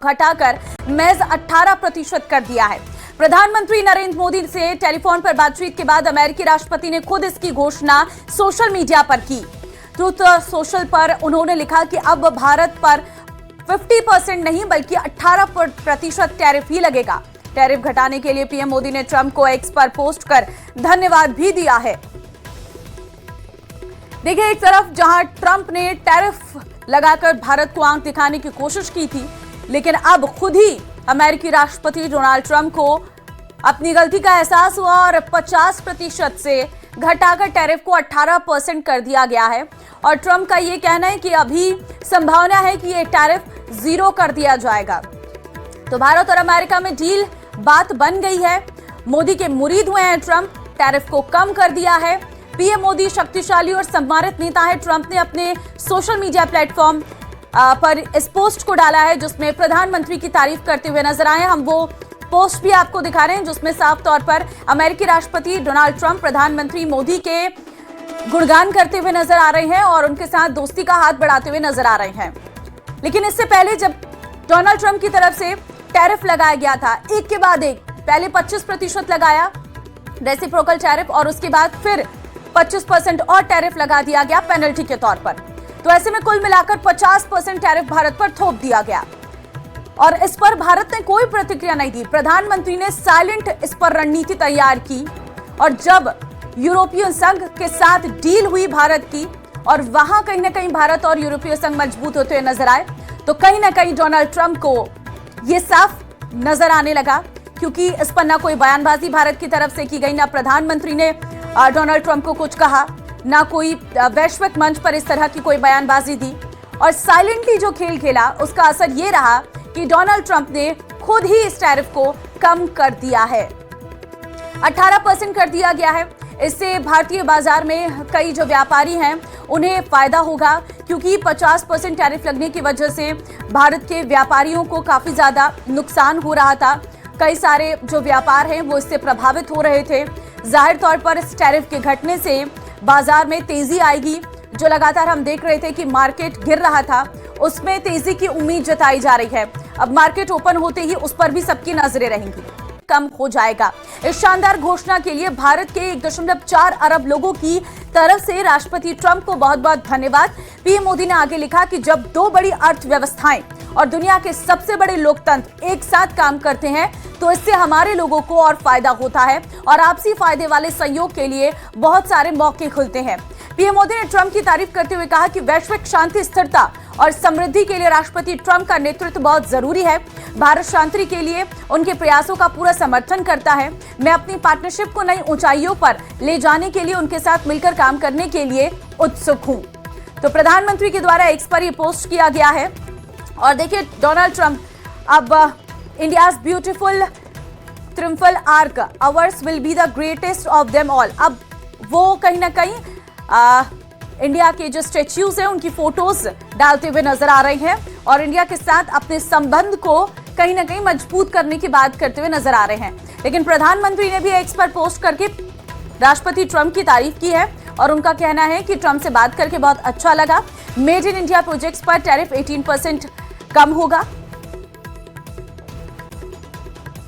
घटाकर महज 18% कर दिया है। प्रधानमंत्री नरेंद्र मोदी से टेलीफोन पर बातचीत के बाद अमेरिकी राष्ट्रपति ने खुद इसकी घोषणा सोशल मीडिया पर की। ट्रूथ सोशल पर उन्होंने लिखा कि अब भारत पर 50% नहीं बल्कि 18% टैरिफ ही लगेगा। टैरिफ घटाने के लिए पीएम मोदी ने ट्रंप को एक्स पर पोस्ट कर धन्यवाद भी दिया है। देखिए, एक तरफ जहां ट्रंप ने टैरिफ लगाकर भारत को आंख दिखाने की कोशिश की थी, लेकिन अब खुद ही अमेरिकी राष्ट्रपति डोनाल्ड ट्रंप को अपनी गलती का एहसास हुआ और 50% से घटाकर टैरिफ को 18% कर दिया गया है। और ट्रंप का यह कहना है कि अभी संभावना है कि यह टैरिफ 0 कर दिया जाएगा। तो भारत और अमेरिका में डील बात बन गई है। मोदी के मुरीद हुए हैं ट्रंप, टैरिफ को कम कर दिया है। पीएम मोदी शक्तिशाली और सम्मानित नेता है। ट्रंप ने अपने सोशल मीडिया प्लेटफॉर्म पर इस पोस्ट को डाला है जिसमें प्रधानमंत्री की तारीफ करते हुए नजर आए। हम वो पोस्ट भी आपको दिखा रहे हैं जिसमें साफ तौर पर अमेरिकी राष्ट्रपति डोनाल्ड ट्रंप प्रधानमंत्री मोदी के गुणगान करते हुए नजर आ रहे हैं और उनके साथ दोस्ती का हाथ बढ़ाते हुए नजर आ रहे हैं। लेकिन इससे पहले जब डोनाल्ड ट्रंप की तरफ से टैरिफ लगाया गया था, एक के बाद एक, पहले 25% लगाया रेसिप्रोकल टैरिफ और उसके बाद फिर 25% और टैरिफ लगा दिया गया पेनल्टी के तौर पर। तो ऐसे में कुल मिलाकर 50% टैरिफ भारत पर थोप दिया गया और इस पर भारत ने कोई प्रतिक्रिया नहीं दी। प्रधानमंत्री ने साइलेंट इस पर रणनीति तैयार की और जब यूरोपीय संघ के साथ डील हुई भारत की और वहां कहीं ना कहीं भारत और यूरोपीय संघ मजबूत होते हुए नजर आए, तो कहीं ना कहीं डोनाल्ड ट्रंप को यह साफ नजर आने लगा, क्योंकि इस पर ना कोई बयानबाजी भारत की तरफ से की गई, ना प्रधानमंत्री ने डोनाल्ड ट्रंप को कुछ कहा, ना कोई वैश्विक मंच पर इस तरह की कोई बयानबाजी दी। और साइलेंटली जो खेल खेला उसका असर ये रहा कि डोनाल्ड ट्रंप ने खुद ही इस टैरिफ को कम कर दिया है, 18% कर दिया गया है। इससे भारतीय बाजार में कई जो व्यापारी हैं उन्हें फायदा होगा, क्योंकि 50% टैरिफ लगने की वजह से भारत के व्यापारियों को काफी ज्यादा नुकसान हो रहा था। कई सारे जो व्यापार हैं वो इससे प्रभावित हो रहे थे। जाहिर तौर पर इस टैरिफ के घटने से बाजार में तेजी आएगी। जो लगातार हम देख रहे थे कि मार्केट गिर रहा था, उसमें तेजी की उम्मीद जताई जा रही है। अब मार्केट ओपन होते ही उस पर भी सबकी नजरें रहेंगी, कम हो जाएगा। इस शानदार घोषणा के लिए भारत के 1.4 अरब लोगों की तरफ से राष्ट्रपति ट्रंप को बहुत बहुत धन्यवाद। पीएम मोदी ने आगे लिखा कि जब दो बड़ी अर्थव्यवस्थाएं और दुनिया के सबसे बड़े लोकतंत्र एक साथ काम करते हैं तो इससे हमारे लोगों को और फायदा होता है और आपसी फायदे वाले सहयोग के लिए बहुत सारे मौके खुलते हैं। पीएम मोदी ने ट्रंप की तारीफ करते हुए कहा कि वैश्विक शांति, स्थिरता और समृद्धि के लिए राष्ट्रपति ट्रंप का नेतृत्व बहुत जरूरी है। भारत शांति के लिए उनके प्रयासों का पूरा समर्थन करता है। मैं अपनी पार्टनरशिप को नई ऊंचाइयों पर ले जाने के लिए उनके साथ मिलकर काम करने के लिए उत्सुक हूं। तो प्रधानमंत्री के द्वारा एक्स पर यह पोस्ट किया गया है और देखिए, डोनाल्ड ट्रंप अब India's beautiful triumphal arch ours will be the greatest of them all. अब वो कहीं ना कहीं इंडिया के जो स्टैच्यूज हैं उनकी फोटोज डालते हुए नजर आ रहे हैं और इंडिया के साथ अपने संबंध को कहीं ना कहीं मजबूत करने की बात करते हुए नजर आ रहे हैं। लेकिन प्रधानमंत्री ने भी एक्स पर पोस्ट करके राष्ट्रपति ट्रंप की तारीफ की है और उनका कहना है कि ट्रंप से बात करके बहुत अच्छा लगा। मेड इन इंडिया प्रोजेक्ट्स पर टैरिफ 18% कम होगा।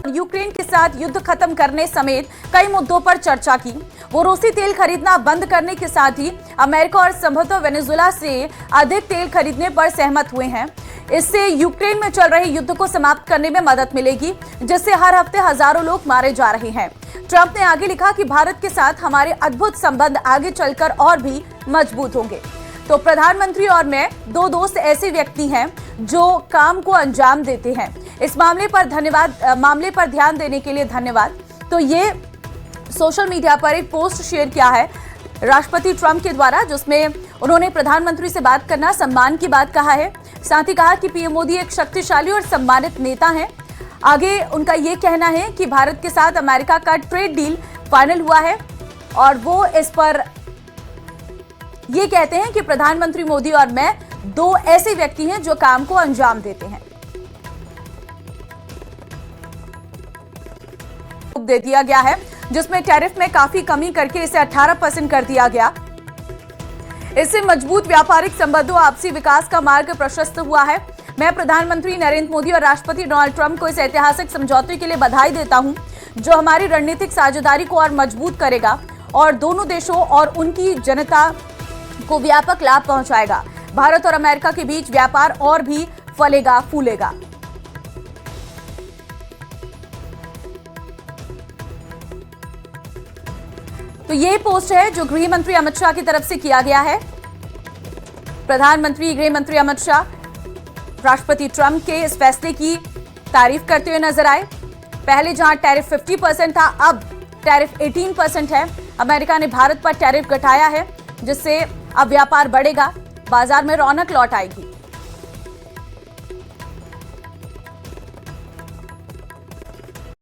यूक्रेन के साथ युद्ध खत्म करने समेत कई मुद्दों पर चर्चा की। वो रूसी तेल खरीदना बंद करने के साथ ही अमेरिका और संभवतः वेनेजुएला से अधिक तेल खरीदने पर सहमत हुए हैं। इससे यूक्रेन में चल रहे युद्ध को समाप्त करने में मदद मिलेगी, जिससे हर हफ्ते हजारों लोग मारे जा रहे हैं। ट्रंप ने आगे लिखा कि भारत के साथ हमारे अद्भुत संबंध आगे चलकर और भी मजबूत होंगे। तो प्रधानमंत्री और मैं दो दोस्त ऐसे व्यक्ति हैं जो काम को अंजाम देते हैं। इस मामले पर ध्यान देने के लिए धन्यवाद। तो ये सोशल मीडिया पर एक पोस्ट शेयर किया है राष्ट्रपति ट्रंप के द्वारा, जिसमें उन्होंने प्रधानमंत्री से बात करना सम्मान की बात कहा है। साथ ही कहा कि पीएम मोदी एक शक्तिशाली और सम्मानित नेता हैं। आगे उनका ये कहना है कि भारत के साथ अमेरिका का ट्रेड डील फाइनल हुआ है और वो इस पर ये कहते हैं कि प्रधानमंत्री मोदी और मैं दो ऐसे व्यक्ति हैं जो काम को अंजाम देते हैं। दे दिया गया है जिसमें टैरिफ में काफी कमी करके इसे 18% कर दिया गया। इससे मजबूत व्यापारिक संबंधों, आपसी विकास का मार्ग प्रशस्त हुआ है। मैं प्रधानमंत्री नरेंद्र मोदी और राष्ट्रपति डोनाल्ड ट्रंप को इस ऐतिहासिक समझौते के लिए बधाई देता हूं, जो हमारी रणनीतिक साझेदारी को और मजबूत करेगा और दोनों देशों और उनकी जनता को व्यापक लाभ पहुंचाएगा। भारत और अमेरिका के बीच व्यापार और भी फलेगा फूलेगा। तो ये पोस्ट है जो गृह मंत्री अमित शाह की तरफ से किया गया है। प्रधानमंत्री गृह मंत्री अमित शाह राष्ट्रपति ट्रंप के इस फैसले की तारीफ करते हुए नजर आए। पहले जहां टैरिफ 50% था, अब टैरिफ 18% है। अमेरिका ने भारत पर टैरिफ घटाया है, जिससे अब व्यापार बढ़ेगा, बाजार में रौनक लौट आएगी।